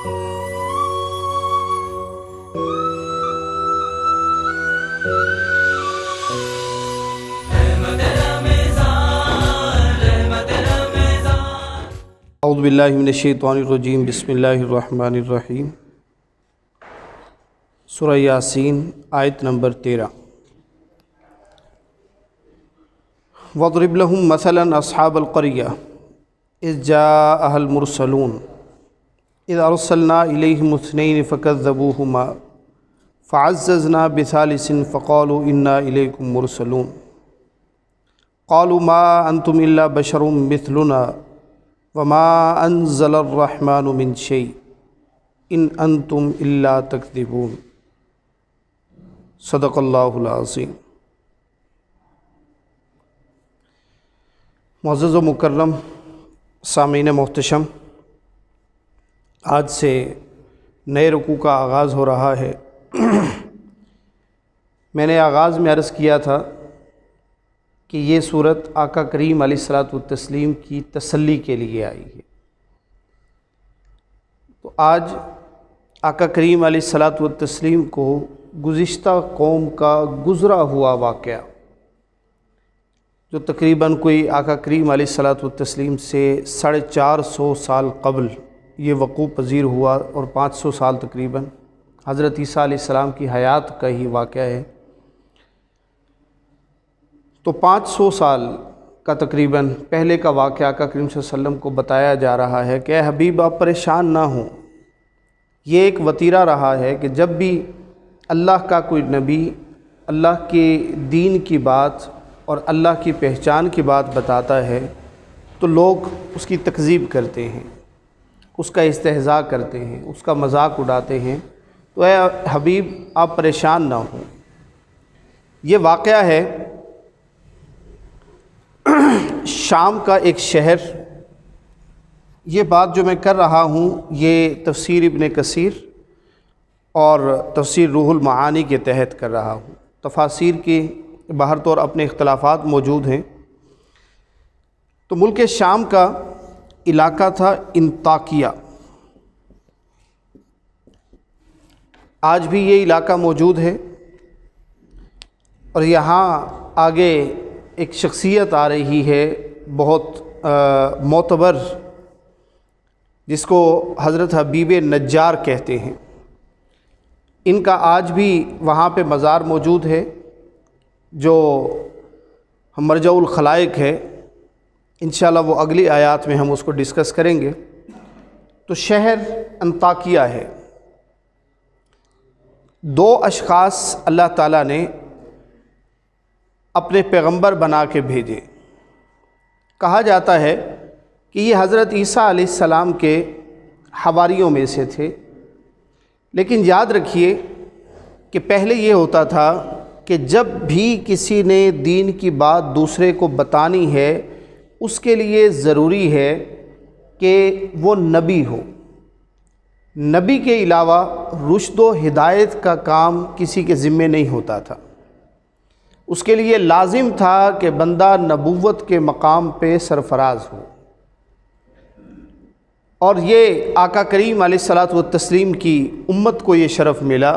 اعوذ باللہ من الشیطان الرجیم، بسم اللہ الرحمن الرحیم۔ سورہ یاسین آیت نمبر 13۔ وَاضْرِبْ لَهُمْ مَثَلًا أَصْحَابَ الْقَرْيَةِ إِذْ جَاءَهَا الْمُرْسَلُونَ إِذْ أَرْسَلْنَا إِلَيْهِمُ اثْنَيْنِ فَكَذَّبُوهُمَا فَعَزَّزْنَا بِثَالِثٍ فَقَالُوا إِنَّا إِلَيْكُمْ مُرْسَلُونَ قَالُوا مَا أَنْتُمْ إِلَّا بَشَرٌ مِثْلُنَا وَمَا أَنزَلَ الرَّحْمَنُ مِنْ شَيْءٍ إِنْ أَنْتُمْ إِلَّا تَكْذِبُونَ۔ صدق اللہ العظیم۔ معزز و مکرم سامعین محتشم، آج سے نئے رکوع کا آغاز ہو رہا ہے۔ میں نے آغاز میں عرض کیا تھا کہ یہ صورت آقا کریم علیہ الصلاۃ والتسلیم کی تسلی کے لیے آئی ہے۔ تو آج آقا کریم علیہ الصلاۃ والتسلیم کو گزشتہ قوم کا گزرا ہوا واقعہ، جو تقریباً کوئی آقا کریم علیہ الصلاۃ والتسلیم سے 450 سال قبل یہ وقوع پذیر ہوا، اور 500 سال تقریباً حضرت عیسیٰ علیہ السلام کی حیات کا ہی واقعہ ہے۔ تو 500 سال کا تقریباً پہلے کا واقعہ آقا کریم صلی اللہ علیہ وسلم کو بتایا جا رہا ہے کہ اے حبیب آپ پریشان نہ ہوں۔ یہ ایک وتیرہ رہا ہے کہ جب بھی اللہ کا کوئی نبی اللہ کے دین کی بات اور اللہ کی پہچان کی بات بتاتا ہے تو لوگ اس کی تکذیب کرتے ہیں، اس کا استہزاء کرتے ہیں، اس کا مذاق اڑاتے ہیں۔ تو اے حبیب آپ پریشان نہ ہوں۔ یہ واقعہ ہے شام کا ایک شہر۔ یہ بات جو میں کر رہا ہوں یہ تفسیر ابن کثیر اور تفسیر روح المعانی کے تحت کر رہا ہوں۔ تفاسیر کے باہر طور اپنے اختلافات موجود ہیں۔ تو ملک شام کا علاقہ تھا انطاکیہ۔ آج بھی یہ علاقہ موجود ہے، اور یہاں آگے ایک شخصیت آ رہی ہے بہت معتبر، جس کو حضرت حبیب نجار کہتے ہیں۔ ان کا آج بھی وہاں پہ مزار موجود ہے، جو مرجع الخلائق ہے۔ انشاءاللہ وہ اگلی آیات میں ہم اس کو ڈسکس کریں گے۔ تو شہر انطاکیہ ہے۔ 2 اشخاص اللہ تعالیٰ نے اپنے پیغمبر بنا کے بھیجے۔ کہا جاتا ہے کہ یہ حضرت عیسیٰ علیہ السلام کے حواریوں میں سے تھے، لیکن یاد رکھیے کہ پہلے یہ ہوتا تھا کہ جب بھی کسی نے دین کی بات دوسرے کو بتانی ہے، اس کے لیے ضروری ہے کہ وہ نبی ہو۔ نبی کے علاوہ رشد و ہدایت کا کام کسی کے ذمے نہیں ہوتا تھا۔ اس کے لیے لازم تھا کہ بندہ نبوت کے مقام پہ سرفراز ہو۔ اور یہ آقا کریم علیہ الصلاۃ والتسلیم کی امت کو یہ شرف ملا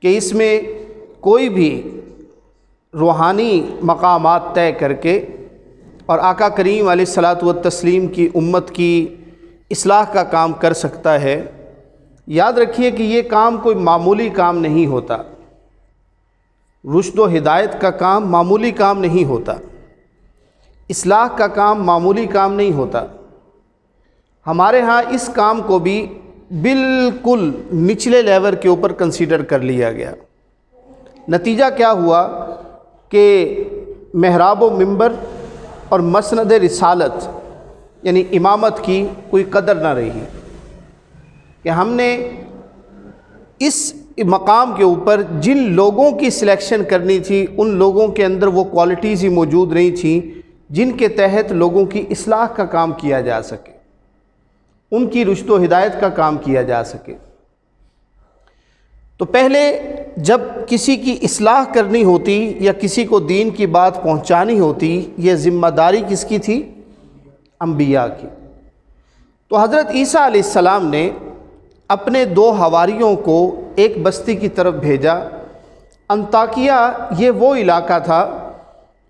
کہ اس میں کوئی بھی روحانی مقامات طے کر کے اور آقا کریم علیہ الصلاۃ والتسلیم کی امت کی اصلاح کا کام کر سکتا ہے۔ یاد رکھیے کہ یہ کام کوئی معمولی کام نہیں ہوتا۔ رشد و ہدایت کا کام معمولی کام نہیں ہوتا، اصلاح کا کام معمولی کام نہیں ہوتا۔ ہمارے ہاں اس کام کو بھی بالکل نچلے لیول کے اوپر کنسیڈر کر لیا گیا۔ نتیجہ کیا ہوا کہ محراب و منبر اور مسند رسالت یعنی امامت کی کوئی قدر نہ رہی، کہ ہم نے اس مقام کے اوپر جن لوگوں کی سلیکشن کرنی تھی ان لوگوں کے اندر وہ کوالٹیز ہی موجود نہیں تھیں جن کے تحت لوگوں کی اصلاح کا کام کیا جا سکے، ان کی رشد و ہدایت کا کام کیا جا سکے۔ تو پہلے جب کسی کی اصلاح کرنی ہوتی یا کسی کو دین کی بات پہنچانی ہوتی، یہ ذمہ داری کس کی تھی؟ انبیاء کی۔ تو حضرت عیسیٰ علیہ السلام نے اپنے 2 حواریوں کو ایک بستی کی طرف بھیجا۔ انطاکیہ یہ وہ علاقہ تھا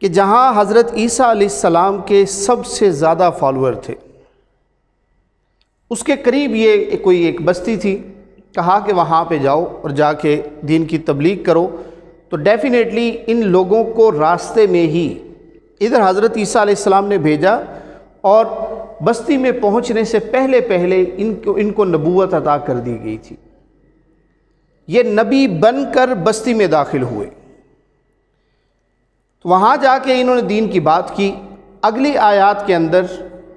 کہ جہاں حضرت عیسیٰ علیہ السلام کے سب سے زیادہ فالوور تھے۔ اس کے قریب یہ کوئی ایک بستی تھی، کہا کہ وہاں پہ جاؤ اور جا کے دین کی تبلیغ کرو۔ تو ڈیفینیٹلی ان لوگوں کو راستے میں ہی ادھر حضرت عیسیٰ علیہ السلام نے بھیجا، اور بستی میں پہنچنے سے پہلے ان کو نبوت عطا کر دی گئی تھی۔ یہ نبی بن کر بستی میں داخل ہوئے۔ وہاں جا کے انہوں نے دین کی بات کی۔ اگلی آیات کے اندر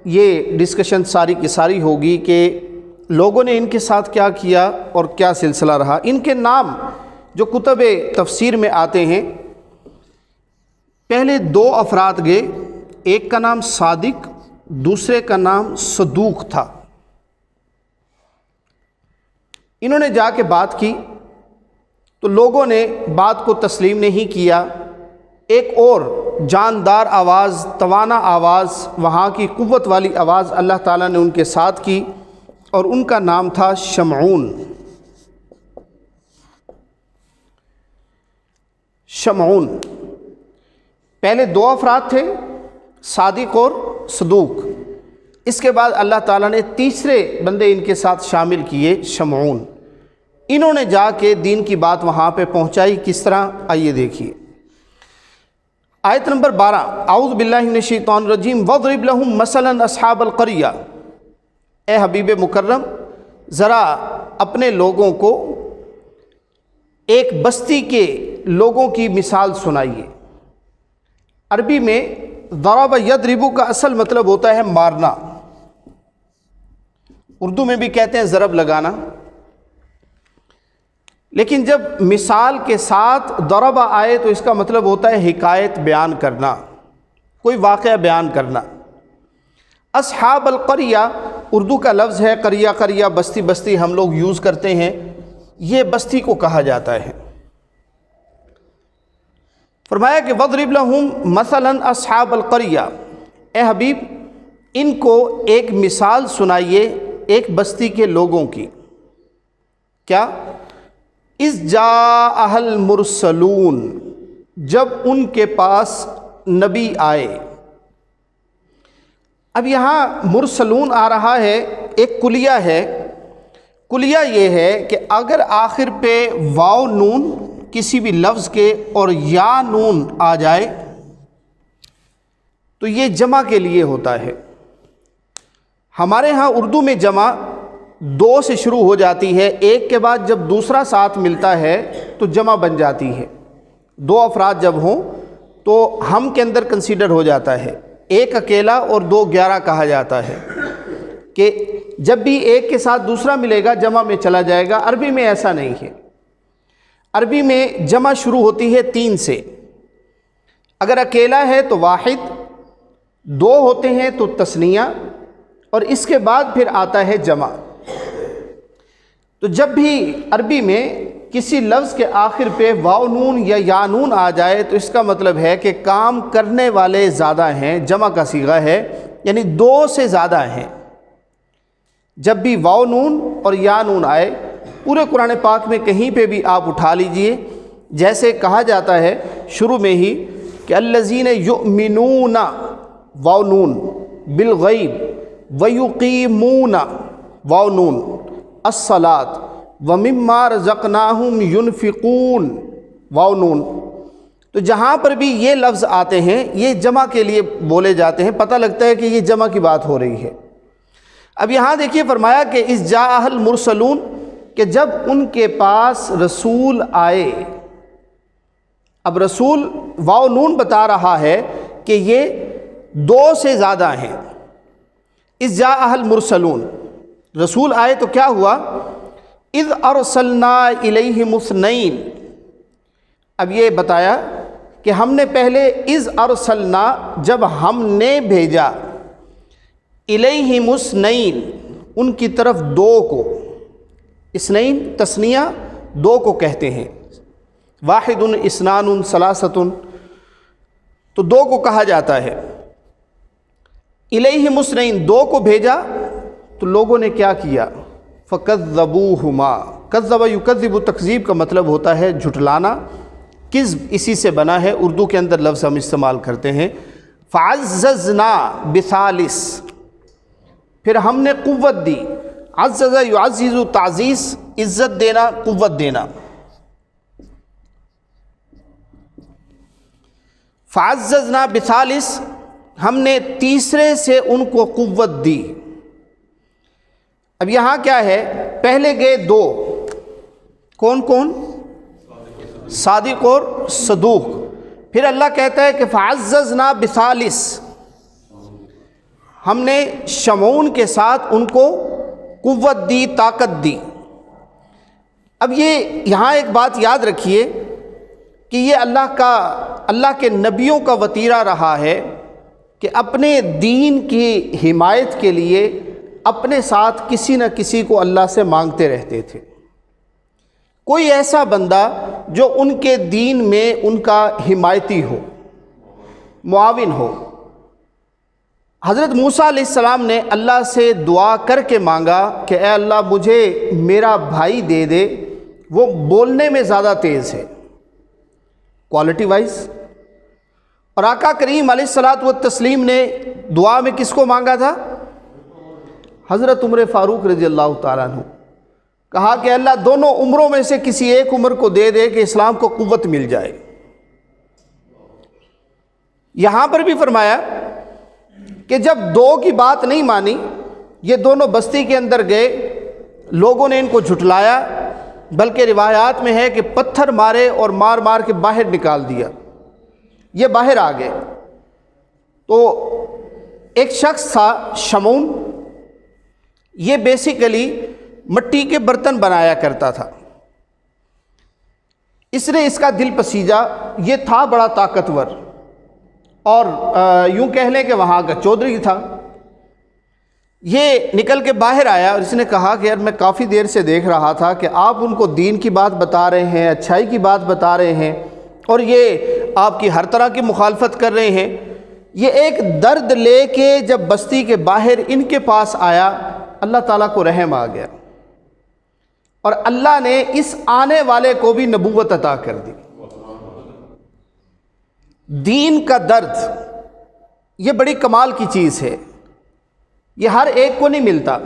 یہ ڈسکشن ساری کی ساری ہوگی کہ لوگوں نے ان کے ساتھ کیا کیا اور کیا سلسلہ رہا۔ ان کے نام جو کتب تفسیر میں آتے ہیں، پہلے 2 افراد گئے، ایک کا نام صادق، دوسرے کا نام صدوق تھا۔ انہوں نے جا کے بات کی تو لوگوں نے بات کو تسلیم نہیں کیا۔ ایک اور جاندار آواز، توانا آواز، وہاں کی قوت والی آواز اللہ تعالیٰ نے ان کے ساتھ کی، اور ان کا نام تھا شمعون۔ شمعون پہلے 2 افراد تھے، صادق اور صدوق۔ اس کے بعد اللہ تعالیٰ نے تیسرے بندے ان کے ساتھ شامل کیے، شمعون۔ انہوں نے جا کے دین کی بات وہاں پہ پہنچائی۔ کس طرح؟ آئیے دیکھیے آیت نمبر 12۔ اعوذ باللہ من الشیطان الرجیم وَاضْرِبْ لَهُمْ مَثَلًا أَصْحَابَ الْقَرْيَةِ، اے حبیب مکرم ذرا اپنے لوگوں کو ایک بستی کے لوگوں کی مثال سنائیے۔ عربی میں ضرب یضرب کا اصل مطلب ہوتا ہے مارنا، اردو میں بھی کہتے ہیں ضرب لگانا، لیکن جب مثال کے ساتھ ضرب آئے تو اس کا مطلب ہوتا ہے حکایت بیان کرنا، کوئی واقعہ بیان کرنا۔ اصحاب القریہ اردو کا لفظ ہے، قریہ قریہ بستی بستی ہم لوگ یوز کرتے ہیں، یہ بستی کو کہا جاتا ہے۔ فرمایا کہ وَاضْرِبْ لَهُمْ مَثَلًا أَصْحَابَ الْقَرْيَةِ، اے حبیب ان کو ایک مثال سنائیے ایک بستی کے لوگوں کی۔ کیا؟ اِذْ جَاءَهَا الْمُرْسَلُونَ، جب ان کے پاس نبی آئے۔ اب یہاں مرسلون آ رہا ہے، ایک کلیہ ہے۔ کلیہ یہ ہے کہ اگر آخر پہ واو نون کسی بھی لفظ کے اور یا نون آ جائے تو یہ جمع کے لیے ہوتا ہے۔ ہمارے ہاں اردو میں جمع 2 سے شروع ہو جاتی ہے، ایک کے بعد جب دوسرا ساتھ ملتا ہے تو جمع بن جاتی ہے۔ 2 افراد جب ہوں تو ہم کے اندر کنسیڈر ہو جاتا ہے، ایک اکیلا اور 2 11 کہا جاتا ہے کہ جب بھی ایک کے ساتھ دوسرا ملے گا جمع میں چلا جائے گا۔ عربی میں ایسا نہیں ہے، عربی میں جمع شروع ہوتی ہے 3 سے۔ اگر اکیلا ہے تو واحد، 2 ہوتے ہیں تو تثنیہ، اور اس کے بعد پھر آتا ہے جمع۔ تو جب بھی عربی میں کسی لفظ کے آخر پہ واو نون یا یا نون آ جائے تو اس کا مطلب ہے کہ کام کرنے والے زیادہ ہیں، جمع کا صیغہ ہے، یعنی 2 سے زیادہ ہیں۔ جب بھی واو نون اور یا نون آئے، پورے قرآن پاک میں کہیں پہ بھی آپ اٹھا لیجئے، جیسے کہا جاتا ہے شروع میں ہی کہ الذین یؤمنون واو نون بالغیب ویقیمون واو نون الصلاۃ ومما رزقناہم ینفقون واو نون۔ تو جہاں پر بھی یہ لفظ آتے ہیں یہ جمع کے لیے بولے جاتے ہیں، پتہ لگتا ہے کہ یہ جمع کی بات ہو رہی ہے۔ اب یہاں دیکھیے فرمایا کہ اذ جاء المرسلون، کہ جب ان کے پاس رسول آئے۔ اب رسول واو نون بتا رہا ہے کہ یہ 2 سے زیادہ ہیں۔ اذ جاء المرسلون، رسول آئے تو کیا ہوا؟ اذ ارسلنا الیہم اثنین، اب یہ بتایا کہ ہم نے پہلے اذ ارسلنا، جب ہم نے بھیجا، الیہم اثنین، ان کی طرف 2 کو، اثنین تثنیہ 2 کو کہتے ہیں، واحد اثنان ثلاثۃ، تو 2 کو کہا جاتا ہے۔ الیہم اثنین، 2 کو بھیجا تو لوگوں نے کیا کیا؟ فَكَذَّبُوهُمَا، کذب یکذب، تکذیب کا مطلب ہوتا ہے جھٹلانا، کذب اسی سے بنا ہے، اردو کے اندر لفظ ہم استعمال کرتے ہیں۔ فَعَزَّزْنَا بِثَالِث، پھر ہم نے قوت دی، عزز یعزز، تعزیز، عزت دینا، قوت دینا۔ فَعَزَّزْنَا بِثَالِث، ہم نے تیسرے سے ان کو قوت دی۔ اب یہاں کیا ہے، پہلے گئے دو، کون کون؟ صادق اور صدوق۔ پھر اللہ کہتا ہے کہ فَعَزَّزْنَا بِثَالِث، ہم نے شمعون کے ساتھ ان کو قوت دی، طاقت دی۔ اب یہ یہاں ایک بات یاد رکھیے کہ یہ اللہ کے نبیوں کا وتیرہ رہا ہے کہ اپنے دین کی حمایت کے لیے اپنے ساتھ کسی نہ کسی کو اللہ سے مانگتے رہتے تھے۔ کوئی ایسا بندہ جو ان کے دین میں ان کا حمایتی ہو، معاون ہو۔ حضرت موسیٰ علیہ السلام نے اللہ سے دعا کر کے مانگا کہ اے اللہ مجھے میرا بھائی دے دے، وہ بولنے میں زیادہ تیز ہے کوالٹی وائز۔ اور آقا کریم علیہ الصلاۃ والتسلیم نے دعا میں کس کو مانگا تھا؟ حضرت عمر فاروق رضی اللہ تعالیٰ عنہ، کہا کہ اللہ دونوں عمروں میں سے کسی ایک عمر کو دے دے کہ اسلام کو قوت مل جائے۔ یہاں پر بھی فرمایا کہ جب دو کی بات نہیں مانی، یہ دونوں بستی کے اندر گئے، لوگوں نے ان کو جھٹلایا، بلکہ روایات میں ہے کہ پتھر مارے اور مار مار کے باہر نکال دیا، یہ باہر آ گئے۔ تو ایک شخص تھا شمعون، یہ بیسیکلی مٹی کے برتن بنایا کرتا تھا۔ اس نے اس کا دل پسیجا، یہ تھا بڑا طاقتور، اور یوں کہہ لیں کہ وہاں کا چودھری تھا۔ یہ نکل کے باہر آیا اور اس نے کہا کہ یار میں کافی دیر سے دیکھ رہا تھا کہ آپ ان کو دین کی بات بتا رہے ہیں، اچھائی کی بات بتا رہے ہیں، اور یہ آپ کی ہر طرح کی مخالفت کر رہے ہیں۔ یہ ایک درد لے کے جب بستی کے باہر ان کے پاس آیا، اللہ تعالیٰ کو رحم آ گیا، اور اللہ نے اس آنے والے کو بھی نبوت عطا کر دی۔ دین کا درد یہ بڑی کمال کی چیز ہے، یہ ہر ایک کو نہیں ملتا،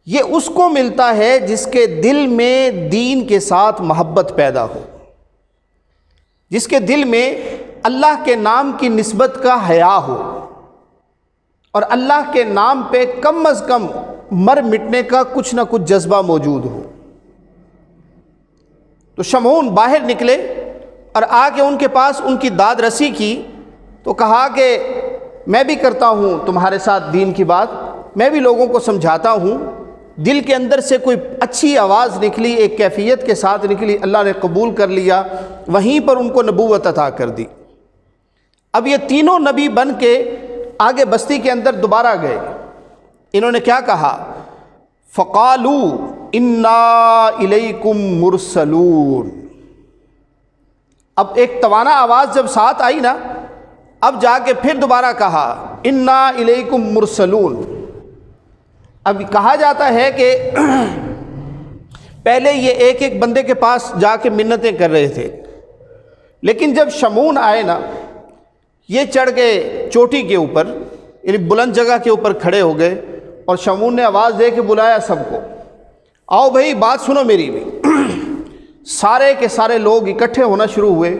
یہ اس کو ملتا ہے جس کے دل میں دین کے ساتھ محبت پیدا ہو، جس کے دل میں اللہ کے نام کی نسبت کا حیا ہو، اور اللہ کے نام پہ کم از کم مر مٹنے کا کچھ نہ کچھ جذبہ موجود ہو۔ تو شمعون باہر نکلے اور آ کے ان کے پاس ان کی داد رسی کی، تو کہا کہ میں بھی کرتا ہوں تمہارے ساتھ دین کی بات، میں بھی لوگوں کو سمجھاتا ہوں۔ دل کے اندر سے کوئی اچھی آواز نکلی، ایک کیفیت کے ساتھ نکلی، اللہ نے قبول کر لیا، وہیں پر ان کو نبوت عطا کر دی۔ اب یہ تینوں نبی بن کے آگے بستی کے اندر دوبارہ گئے، انہوں نے کیا کہا؟ فَقَالُوا إِنَّا إِلَيْكُمْ مُرْسَلُونَ۔ اب ایک توانا آواز جب ساتھ آئی نا، اب جا کے پھر دوبارہ کہا اِنَّا إِلَيْكُمْ مُرْسَلُونَ۔ اب کہا جاتا ہے کہ پہلے یہ ایک ایک بندے کے پاس جا کے منتیں کر رہے تھے، لیکن جب شمعون آئے نا، یہ چڑھ گئے چوٹی کے اوپر، یعنی بلند جگہ کے اوپر کھڑے ہو گئے، اور شمعون نے آواز دے کے بلایا سب کو، آؤ بھائی بات سنو میری بھی۔ سارے کے سارے لوگ اکٹھے ہونا شروع ہوئے۔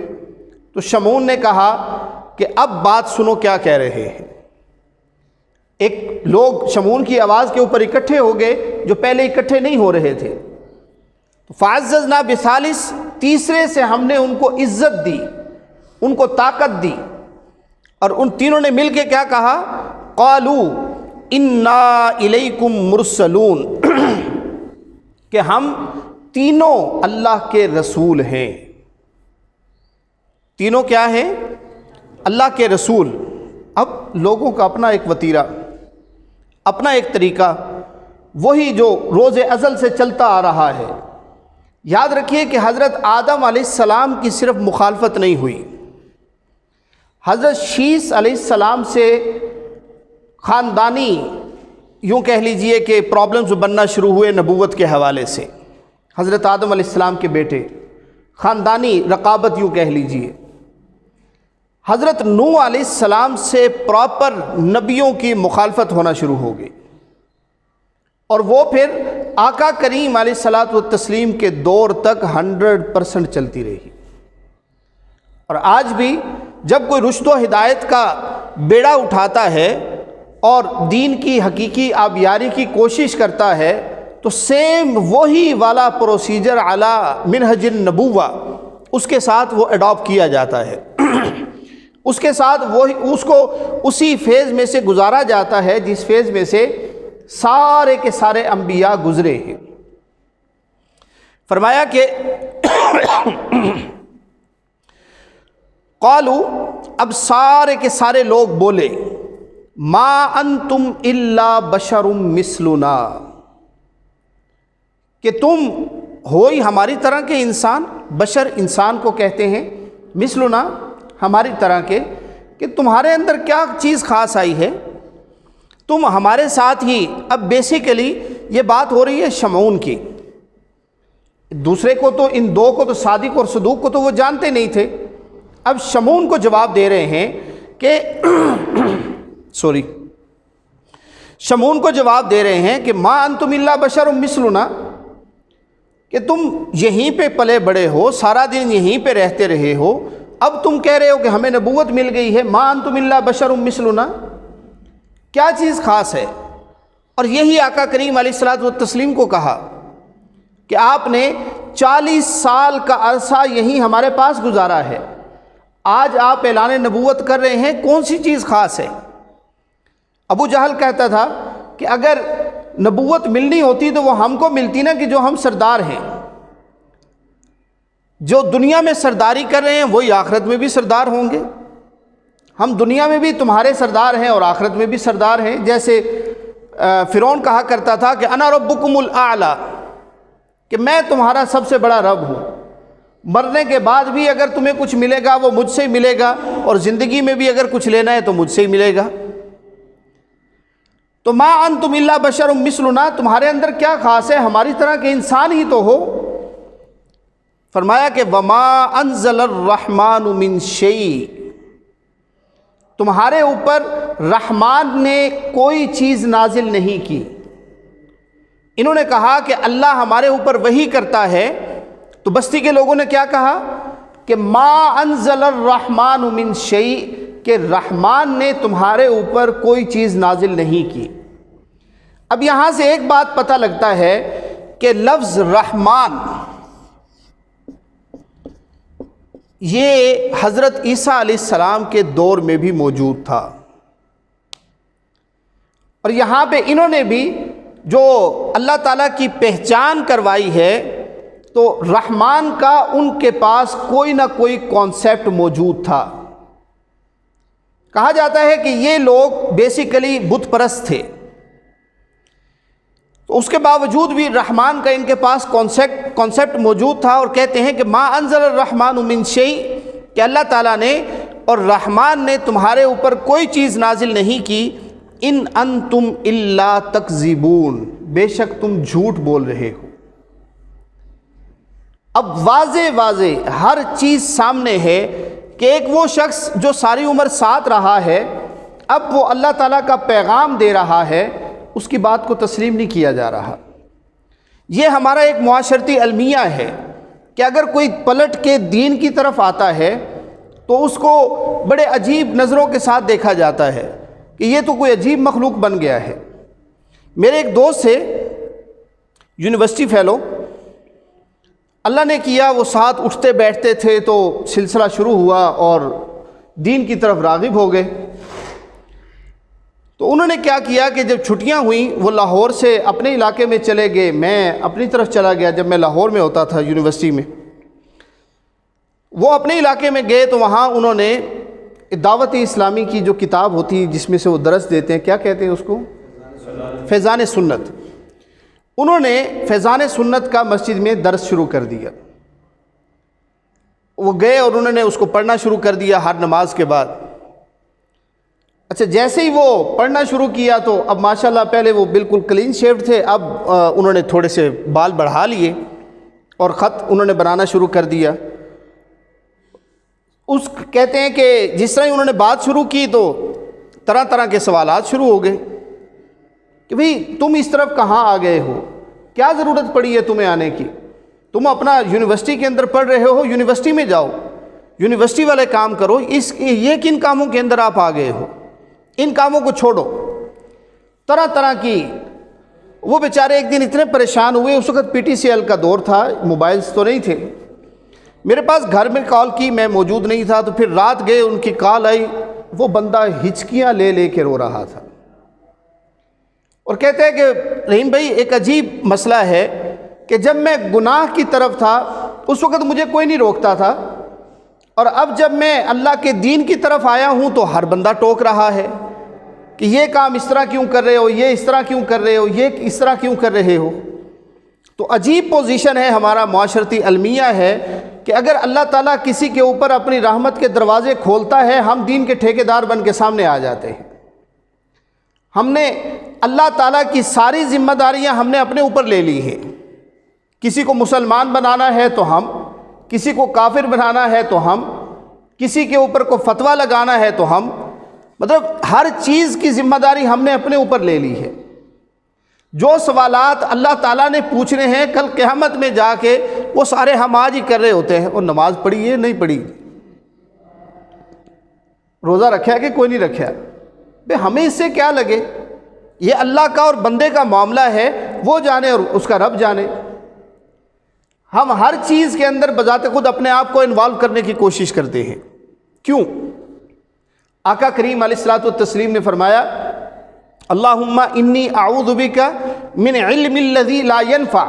تو شمعون نے کہا کہ اب بات سنو کیا کہہ رہے ہیں۔ ایک لوگ شمعون کی آواز کے اوپر اکٹھے ہو گئے جو پہلے اکٹھے نہیں ہو رہے تھے۔ فَعَزَّزْنَا بِثَالِث، تیسرے سے ہم نے ان کو عزت دی، ان کو طاقت دی، اور ان تینوں نے مل کے کیا کہا؟ قَالُوا إِنَّا إِلَيْكُمْ مُرْسَلُونَ، کہ ہم تینوں اللہ کے رسول ہیں۔ تینوں کیا ہیں؟ اللہ کے رسول۔ اب لوگوں کا اپنا ایک وتیرہ، اپنا ایک طریقہ، وہی جو روز ازل سے چلتا آ رہا ہے۔ یاد رکھیے کہ حضرت آدم علیہ السلام کی صرف مخالفت نہیں ہوئی، حضرت شیس علیہ السلام سے خاندانی یوں کہہ لیجئے کہ پرابلمز بننا شروع ہوئے نبوت کے حوالے سے۔ حضرت آدم علیہ السلام کے بیٹے، خاندانی رقابت یوں کہہ لیجئے۔ حضرت نوح علیہ السلام سے پراپر نبیوں کی مخالفت ہونا شروع ہو گئی، اور وہ پھر آقا کریم علیہ الصلاۃ والتسلیم کے دور تک 100% چلتی رہی۔ اور آج بھی جب کوئی رشد و ہدایت کا بیڑا اٹھاتا ہے اور دین کی حقیقی آبیاری کی کوشش کرتا ہے تو سیم وہی والا پروسیجر علی منہج النبوہ اس کے ساتھ وہ اڈاپٹ کیا جاتا ہے، اس کے ساتھ اس کو اسی فیز میں سے گزارا جاتا ہے جس فیز میں سے سارے کے سارے انبیاء گزرے ہیں۔ فرمایا کہ قالو، اب سارے کے سارے لوگ بولے، ما انتم الا بشر مثلنا، کہ تم ہو ہی ہماری طرح کے انسان۔ بشر انسان کو کہتے ہیں، مثلنا ہماری طرح کے، کہ تمہارے اندر کیا چیز خاص آئی ہے، تم ہمارے ساتھ ہی۔ اب بیسیکلی یہ بات ہو رہی ہے شمعون کی۔ دوسرے کو تو، ان دو کو تو، صادق اور صدوق کو تو وہ جانتے نہیں تھے۔ اب شمعون کو جواب دے رہے ہیں کہ شمعون کو جواب دے رہے ہیں کہ ما انتم الا بشر مثلنا، کہ تم یہیں پہ پلے بڑے ہو، سارا دن یہیں پہ رہتے رہے ہو، اب تم کہہ رہے ہو کہ ہمیں نبوت مل گئی ہے۔ ما انتم الا بشر مثلنا، کیا چیز خاص ہے؟ اور یہی آقا کریم علیہ الصلاۃ والتسلیم کو کہا کہ آپ نے 40 سال کا عرصہ یہیں ہمارے پاس گزارا ہے، آج آپ اعلان نبوت کر رہے ہیں، کون سی چیز خاص ہے؟ ابو جہل کہتا تھا کہ اگر نبوت ملنی ہوتی تو وہ ہم کو ملتی نا، کہ جو ہم سردار ہیں، جو دنیا میں سرداری کر رہے ہیں وہی آخرت میں بھی سردار ہوں گے۔ ہم دنیا میں بھی تمہارے سردار ہیں اور آخرت میں بھی سردار ہیں۔ جیسے فرعون کہا کرتا تھا کہ انا ربکم الاعلی، کہ میں تمہارا سب سے بڑا رب ہوں، مرنے کے بعد بھی اگر تمہیں کچھ ملے گا وہ مجھ سے ہی ملے گا، اور زندگی میں بھی اگر کچھ لینا ہے تو مجھ سے ہی ملے گا۔ تو ما انتم الا بشر مثلنا، تمہارے اندر کیا خاص ہے، ہماری طرح کے انسان ہی تو ہو۔ فرمایا کہ وما انزل الرحمن من شیء، تمہارے اوپر رحمان نے کوئی چیز نازل نہیں کی۔ انہوں نے کہا کہ اللہ ہمارے اوپر وحی کرتا ہے، تو بستی کے لوگوں نے کیا کہا کہ ما انزل الرحمن من شیء، کہ رحمان نے تمہارے اوپر کوئی چیز نازل نہیں کی۔ اب یہاں سے ایک بات پتہ لگتا ہے کہ لفظ رحمان یہ حضرت عیسیٰ علیہ السلام کے دور میں بھی موجود تھا، اور یہاں پہ انہوں نے بھی جو اللہ تعالیٰ کی پہچان کروائی ہے، تو رحمان کا ان کے پاس کوئی نہ کوئی کانسیپٹ موجود تھا۔ کہا جاتا ہے کہ یہ لوگ بیسیکلی بت پرست تھے، تو اس کے باوجود بھی رحمان کا ان کے پاس کانسیپٹ موجود تھا، اور کہتے ہیں کہ ما انزل الرحمن من شیء، کہ اللہ تعالیٰ نے اور رحمان نے تمہارے اوپر کوئی چیز نازل نہیں کی، ان انتم الا تکذبون، بے شک تم جھوٹ بول رہے ہو۔ اب واضح ہر چیز سامنے ہے کہ ایک وہ شخص جو ساری عمر ساتھ رہا ہے، اب وہ اللہ تعالیٰ کا پیغام دے رہا ہے، اس کی بات کو تسلیم نہیں کیا جا رہا۔ یہ ہمارا ایک معاشرتی المیہ ہے کہ اگر کوئی پلٹ کے دین کی طرف آتا ہے تو اس کو بڑے عجیب نظروں کے ساتھ دیکھا جاتا ہے کہ یہ تو کوئی عجیب مخلوق بن گیا ہے۔ میرے ایک دوست سے یونیورسٹی فیلو، اللہ نے کیا وہ ساتھ اٹھتے بیٹھتے تھے تو سلسلہ شروع ہوا اور دین کی طرف راغب ہو گئے۔ تو انہوں نے کیا کیا کہ جب چھٹیاں ہوئیں وہ لاہور سے اپنے علاقے میں چلے گئے، میں اپنی طرف چلا گیا جب میں لاہور میں ہوتا تھا یونیورسٹی میں۔ وہ اپنے علاقے میں گئے تو وہاں انہوں نے دعوت اسلامی کی جو کتاب ہوتی ہے جس میں سے وہ درس دیتے ہیں، کیا کہتے ہیں اس کو، فیضان سنت، انہوں نے فیضان سنت کا مسجد میں درس شروع کر دیا۔ وہ گئے اور انہوں نے اس کو پڑھنا شروع کر دیا ہر نماز کے بعد۔ اچھا جیسے ہی وہ پڑھنا شروع کیا تو اب ماشاءاللہ پہلے وہ بالکل کلین شیوڈ تھے، اب انہوں نے تھوڑے سے بال بڑھا لیے اور خط انہوں نے بنانا شروع کر دیا۔ کہتے ہیں کہ جس طرح ہی انہوں نے بات شروع کی تو طرح طرح کے سوالات شروع ہو گئے کہ بھئی تم اس طرف کہاں آ گئے ہو، کیا ضرورت پڑی ہے تمہیں آنے کی، تم اپنا یونیورسٹی کے اندر پڑھ رہے ہو، یونیورسٹی میں جاؤ، یونیورسٹی والے کام کرو، یہ کن کاموں کے اندر آپ آ گئے ہو، ان کاموں کو چھوڑو۔ طرح طرح کی وہ بیچارے ایک دن اتنے پریشان ہوئے، اس وقت پی ٹی سی ایل کا دور تھا، موبائلز تو نہیں تھے، میرے پاس گھر میں کال کی، میں موجود نہیں تھا، تو پھر رات گئے ان کی کال آئی، وہ بندہ ہچکیاں لے لے کے رو رہا تھا اور کہتے ہیں کہ رحیم بھائی ایک عجیب مسئلہ ہے کہ جب میں گناہ کی طرف تھا اس وقت مجھے کوئی نہیں روکتا تھا، اور اب جب میں اللہ کے دین کی طرف آیا ہوں تو ہر بندہ ٹوک رہا ہے کہ یہ کام اس طرح کیوں کر رہے ہو، یہ اس طرح کیوں کر رہے ہو، یہ اس طرح کیوں کر رہے ہو۔ تو عجیب پوزیشن ہے ہمارا معاشرتی المیہ ہے کہ اگر اللہ تعالیٰ کسی کے اوپر اپنی رحمت کے دروازے کھولتا ہے، ہم دین کے ٹھیکیدار بن کے سامنے آ جاتے ہیں۔ ہم نے اللہ تعالیٰ کی ساری ذمہ داریاں ہم نے اپنے اوپر لے لی ہیں، کسی کو مسلمان بنانا ہے تو ہم، کسی کو کافر بنانا ہے تو ہم، کسی کے اوپر کو فتویٰ لگانا ہے تو ہم، مطلب ہر چیز کی ذمہ داری ہم نے اپنے اوپر لے لی ہے۔ جو سوالات اللہ تعالیٰ نے پوچھنے ہیں کل قیامت میں جا کے، وہ سارے ہم آج ہی کر رہے ہوتے ہیں، اور نماز پڑھی ہے نہیں پڑھی، روزہ رکھا ہے کہ کوئی نہیں رکھا، بھئی ہمیں اس سے کیا لگے، یہ اللہ کا اور بندے کا معاملہ ہے، وہ جانے اور اس کا رب جانے۔ ہم ہر چیز کے اندر بذات خود اپنے آپ کو انوالو کرنے کی کوشش کرتے ہیں، کیوں؟ آقا کریم علیہ الصلوۃ والتسلیم نے فرمایا اللہم انی اعوذ بک من علم الذی لا ینفع،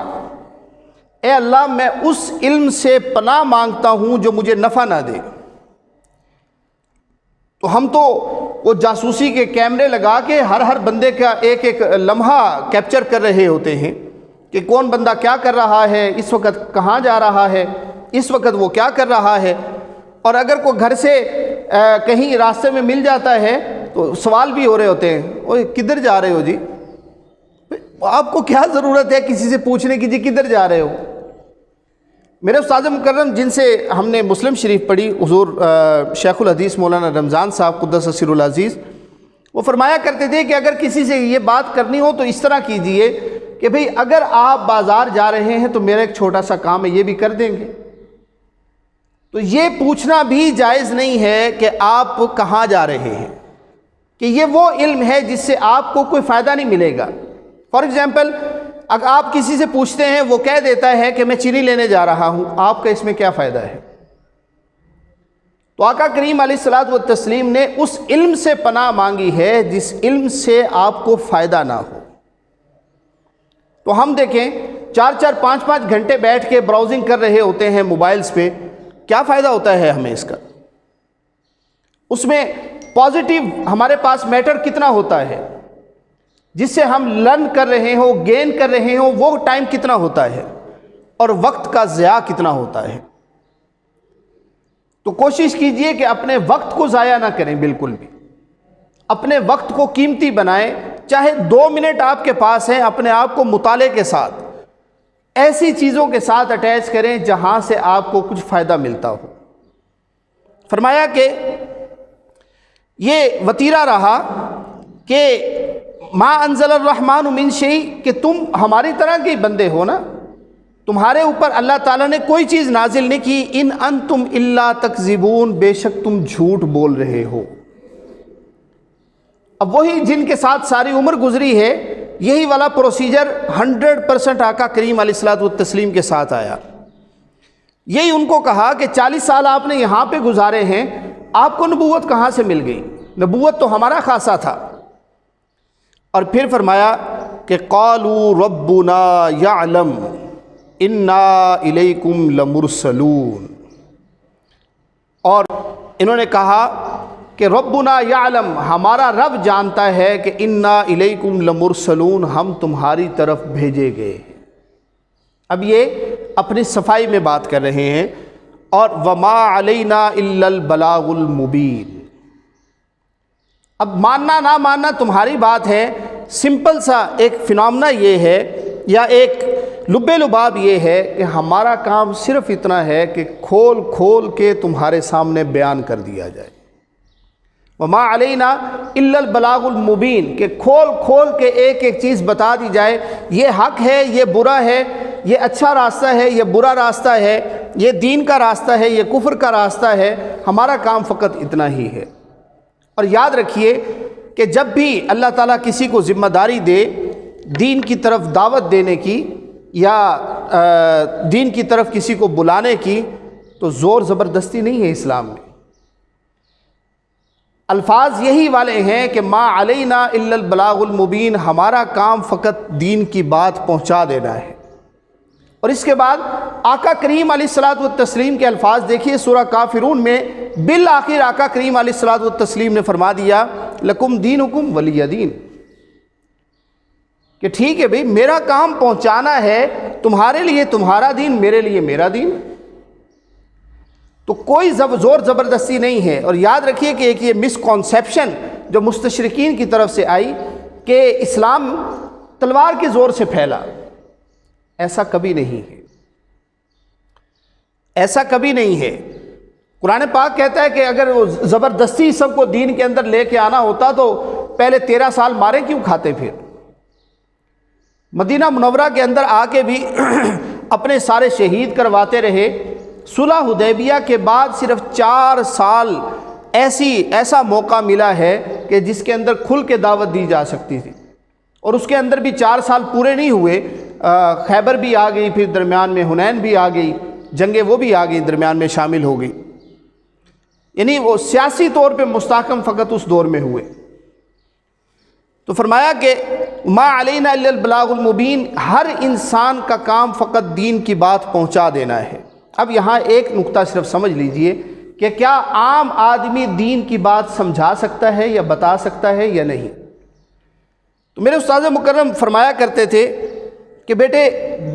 اے اللہ میں اس علم سے پناہ مانگتا ہوں جو مجھے نفع نہ دے۔ تو ہم تو وہ جاسوسی کے کیمرے لگا کے ہر بندے کا ایک ایک لمحہ کیپچر کر رہے ہوتے ہیں کہ کون بندہ کیا کر رہا ہے، اس وقت کہاں جا رہا ہے، اس وقت وہ کیا کر رہا ہے، اور اگر کوئی گھر سے کہیں راستے میں مل جاتا ہے تو سوال بھی ہو رہے ہوتے ہیں، اوہ کدھر جا رہے ہو جی، آپ کو کیا ضرورت ہے کسی سے پوچھنے کی جی کدھر جا رہے ہو۔ میرے استاد مکرم جن سے ہم نے مسلم شریف پڑھی، حضور شیخ الحدیث مولانا رمضان صاحب قدس سرہ العزیز، وہ فرمایا کرتے تھے کہ اگر کسی سے یہ بات کرنی ہو تو اس طرح کیجئے کہ بھئی اگر آپ بازار جا رہے ہیں تو میرا ایک چھوٹا سا کام ہے، یہ بھی کر دیں گے۔ تو یہ پوچھنا بھی جائز نہیں ہے کہ آپ کہاں جا رہے ہیں، کہ یہ وہ علم ہے جس سے آپ کو کوئی فائدہ نہیں ملے گا۔ فار ایگزامپل اگر آپ کسی سے پوچھتے ہیں، وہ کہہ دیتا ہے کہ میں چینی لینے جا رہا ہوں، آپ کا اس میں کیا فائدہ ہے؟ تو آقا کریم علیہ الصلوۃ والتسلیم نے اس علم سے پناہ مانگی ہے جس علم سے آپ کو فائدہ نہ ہو۔ تو ہم دیکھیں 4-5 گھنٹے بیٹھ کے براؤزنگ کر رہے ہوتے ہیں موبائلز پہ، کیا فائدہ ہوتا ہے ہمیں اس کا؟ اس میں پازیٹیو ہمارے پاس میٹر کتنا ہوتا ہے جس سے ہم لرن کر رہے ہوں، گین کر رہے ہوں، وہ ٹائم کتنا ہوتا ہے، اور وقت کا ضیاع کتنا ہوتا ہے۔ تو کوشش کیجئے کہ اپنے وقت کو ضائع نہ کریں، بالکل بھی اپنے وقت کو قیمتی بنائیں، چاہے 2 منٹ آپ کے پاس ہیں، اپنے آپ کو مطالعے کے ساتھ ایسی چیزوں کے ساتھ اٹیچ کریں جہاں سے آپ کو کچھ فائدہ ملتا ہو۔ فرمایا کہ یہ وتیرہ رہا کہ ما انزل الرحمن من شیء، کہ تم ہماری طرح کے بندے ہو نا، تمہارے اوپر اللہ تعالیٰ نے کوئی چیز نازل نہیں کی، ان انتم الا تکذبون، بے شک تم جھوٹ بول رہے ہو۔ اب وہی جن کے ساتھ ساری عمر گزری ہے، یہی والا پروسیجر 100% آقا کریم علیہ الصلوۃ والتسلیم کے ساتھ آیا۔ یہی ان کو کہا کہ 40 سال آپ نے یہاں پہ گزارے ہیں، آپ کو نبوت کہاں سے مل گئی؟ نبوت تو ہمارا خاصہ تھا۔ اور پھر فرمایا کہ قالوا ربنا یعلم انا الیکم لمرسلون، اور انہوں نے کہا کہ ربنا یعلم، ہمارا رب جانتا ہے کہ انا الیکم لمرسلون، ہم تمہاری طرف بھیجے گئے۔ اب یہ اپنی صفائی میں بات کر رہے ہیں، اور وما علینا الا البلاغ المبین، اب ماننا نہ ماننا تمہاری بات ہے، سمپل سا ایک فنامنا یہ ہے یا ایک لب لباب یہ ہے کہ ہمارا کام صرف اتنا ہے کہ کھول کھول کے تمہارے سامنے بیان کر دیا جائے، وما علینا الا البلاغ المبین، کہ کھول کھول کے ایک ایک چیز بتا دی جائے، یہ حق ہے، یہ برا ہے، یہ اچھا راستہ ہے، یہ برا راستہ ہے، یہ دین کا راستہ ہے، یہ کفر کا راستہ ہے۔ ہمارا کام فقط اتنا ہی ہے۔ اور یاد رکھیے کہ جب بھی اللہ تعالیٰ کسی کو ذمہ داری دے دین کی طرف دعوت دینے کی یا دین کی طرف کسی کو بلانے کی، تو زور زبردستی نہیں ہے اسلام میں۔ الفاظ یہی والے ہیں کہ ما علینا الا البلاغ المبین، ہمارا کام فقط دین کی بات پہنچا دینا ہے۔ اور اس کے بعد آقا کریم علیہ الصلوۃ والتسلیم کے الفاظ دیکھیے، سورہ کافرون میں بالآخر آقا کریم علیہ الصلوۃ والتسلیم نے فرما دیا لکم دینکم ولی دین، کہ ٹھیک ہے بھئی میرا کام پہنچانا ہے، تمہارے لیے تمہارا دین، میرے لیے میرا دین، تو کوئی زور زبردستی نہیں ہے۔ اور یاد رکھیے کہ ایک یہ مسکنسیپشن جو مستشرقین کی طرف سے آئی کہ اسلام تلوار کے زور سے پھیلا، ایسا کبھی نہیں ہے، ایسا کبھی نہیں ہے۔ قرآن پاک کہتا ہے کہ اگر وہ زبردستی سب کو دین کے اندر لے کے آنا ہوتا تو پہلے 13 سال مارے کیوں کھاتے پھر؟ مدینہ منورہ کے اندر آ کے بھی اپنے سارے شہید کرواتے رہے۔ صلح حدیبیہ کے بعد صرف 4 سال ایسا موقع ملا ہے کہ جس کے اندر کھل کے دعوت دی جا سکتی تھی، اور اس کے اندر بھی 4 سال پورے نہیں ہوئے، خیبر بھی آ گئی، پھر درمیان میں حنین بھی آ گئی، جنگیں وہ بھی آ گئی، درمیان میں شامل ہو گئی، یعنی وہ سیاسی طور پہ مستحکم فقط اس دور میں ہوئے۔ تو فرمایا کہ ما علینا الا البلاغ المبین، ہر انسان کا کام فقط دین کی بات پہنچا دینا ہے۔ اب یہاں ایک نقطہ صرف سمجھ لیجئے کہ کیا عام آدمی دین کی بات سمجھا سکتا ہے یا بتا سکتا ہے یا نہیں؟ تو میرے استاد مکرم فرمایا کرتے تھے کہ بیٹے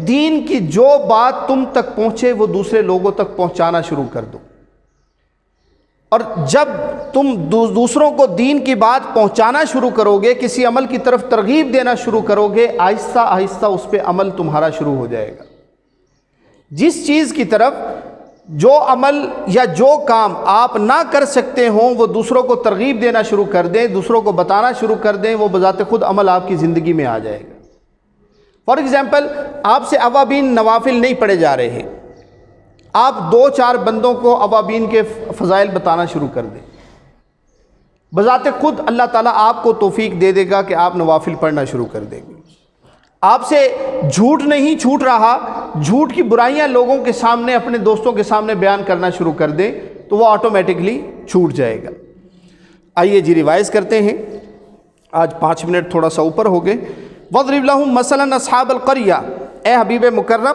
دین کی جو بات تم تک پہنچے وہ دوسرے لوگوں تک پہنچانا شروع کر دو، اور جب تم دوسروں کو دین کی بات پہنچانا شروع کرو گے، کسی عمل کی طرف ترغیب دینا شروع کرو گے، آہستہ آہستہ اس پہ عمل تمہارا شروع ہو جائے گا۔ جس چیز کی طرف جو عمل یا جو کام آپ نہ کر سکتے ہوں وہ دوسروں کو ترغیب دینا شروع کر دیں، دوسروں کو بتانا شروع کر دیں، وہ بذات خود عمل آپ کی زندگی میں آ جائے گا۔ فار ایگزامپل، آپ سے اوابین نوافل نہیں پڑھے جا رہے ہیں، آپ 2-4 بندوں کو اوابین کے فضائل بتانا شروع کر دیں، بذات خود اللہ تعالیٰ آپ کو توفیق دے دے گا کہ آپ نوافل پڑھنا شروع کر دیں گے۔ آپ سے جھوٹ نہیں چھوٹ رہا، جھوٹ کی برائیاں لوگوں کے سامنے، اپنے دوستوں کے سامنے بیان کرنا شروع کر دیں تو وہ آٹومیٹکلی چھوٹ جائے گا۔ آئیے جی ریوائز کرتے ہیں، آج 5 منٹ تھوڑا سا اوپر ہو گئے۔ وَاضْرِبْ لَهُمْ مَثَلًا أَصْحَابَ الْقَرْيَةِ، اے حبیب مکرم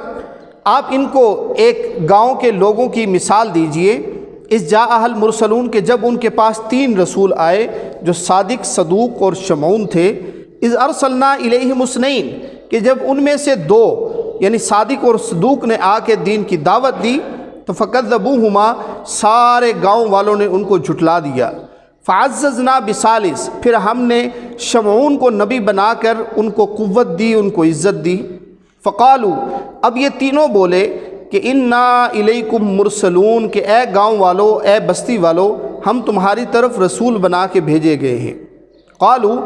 آپ ان کو ایک گاؤں کے لوگوں کی مثال دیجئے، اِذْ جَاءَهَا الْمُرْسَلُونَ کہ جب ان کے پاس 3 رسول آئے جو صادق، صدوق اور شمعون تھے، اِذْ أَرْسَلْنَا إِلَيْهِمُ اثْنَيْنِ کہ جب ان میں سے 2 یعنی صادق اور صدوق نے آ کے دین کی دعوت دی، تو فَكَذَّبُوهُمَا سارے گاؤں والوں نے ان کو جھٹلا دیا۔ فَعَزَّزْنَا بِثَالِثٍ پھر ہم نے شمعون کو نبی بنا کر ان کو قوت دی، ان کو عزت دی۔ فَقَالُوا اب یہ تینوں بولے کہ اِنَّا إِلَيْكُمْ مُرْسَلُونَ کہ اے گاؤں والو، اے بستی والو، ہم تمہاری طرف رسول بنا کے بھیجے گئے ہیں۔ قالوا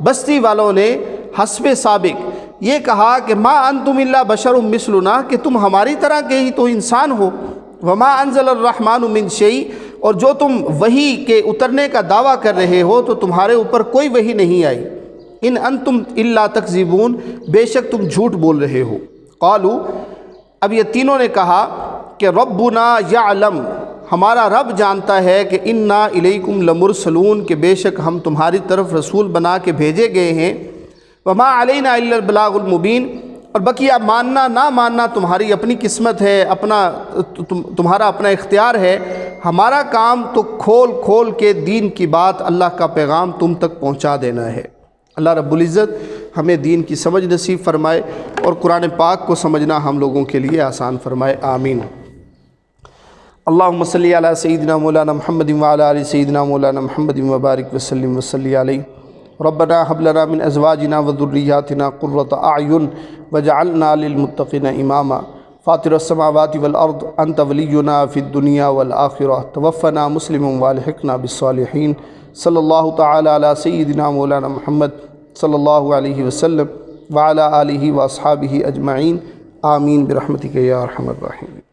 بستی والوں نے حسب سابق یہ کہا کہ ما انتم الا بشر مثلنا کہ تم ہماری طرح کے ہی تو انسان ہو، وما انزل الرحمن من شیء اور جو تم وحی کے اترنے کا دعویٰ کر رہے ہو تو تمہارے اوپر کوئی وحی نہیں آئی، ان انتم الا تکذبون بے شک تم جھوٹ بول رہے ہو۔ قالوا اب یہ تینوں نے کہا کہ ربنا یعلم ہمارا رب جانتا ہے کہ انا الیکم لمرسلون کہ بے شک ہم تمہاری طرف رسول بنا کے بھیجے گئے ہیں، وما علینا الا البلاغ المبین اور بقیہ ماننا نہ ماننا تمہاری اپنی قسمت ہے، تمہارا اپنا اختیار ہے، ہمارا کام تو کھول کھول کے دین کی بات، اللہ کا پیغام تم تک پہنچا دینا ہے۔ اللہ رب العزت ہمیں دین کی سمجھ نصیب فرمائے اور قرآن پاک کو سمجھنا ہم لوگوں کے لیے آسان فرمائے، آمین۔ اللہم صلی علی سیدنا مولانا محمد وعلی آل سیدنا مولانا محمد وبارک وسلم وصلی علیہ ربنا حب لنا من ازواجنا وذریاتنا قرۃ اعین وجعلنا للمتقین اماما فاطر السماوات والارض انت ولینا فی الدنیا والآخرہ توفنا مسلما والحقنا بالصالحین صلی اللہ تعالی علی سیدنا مولانا محمد صلی اللہ علیہ وسلم وعلی آلہ واصحابہ اجمعین آمین برحمتک یا ارحم الراحمین۔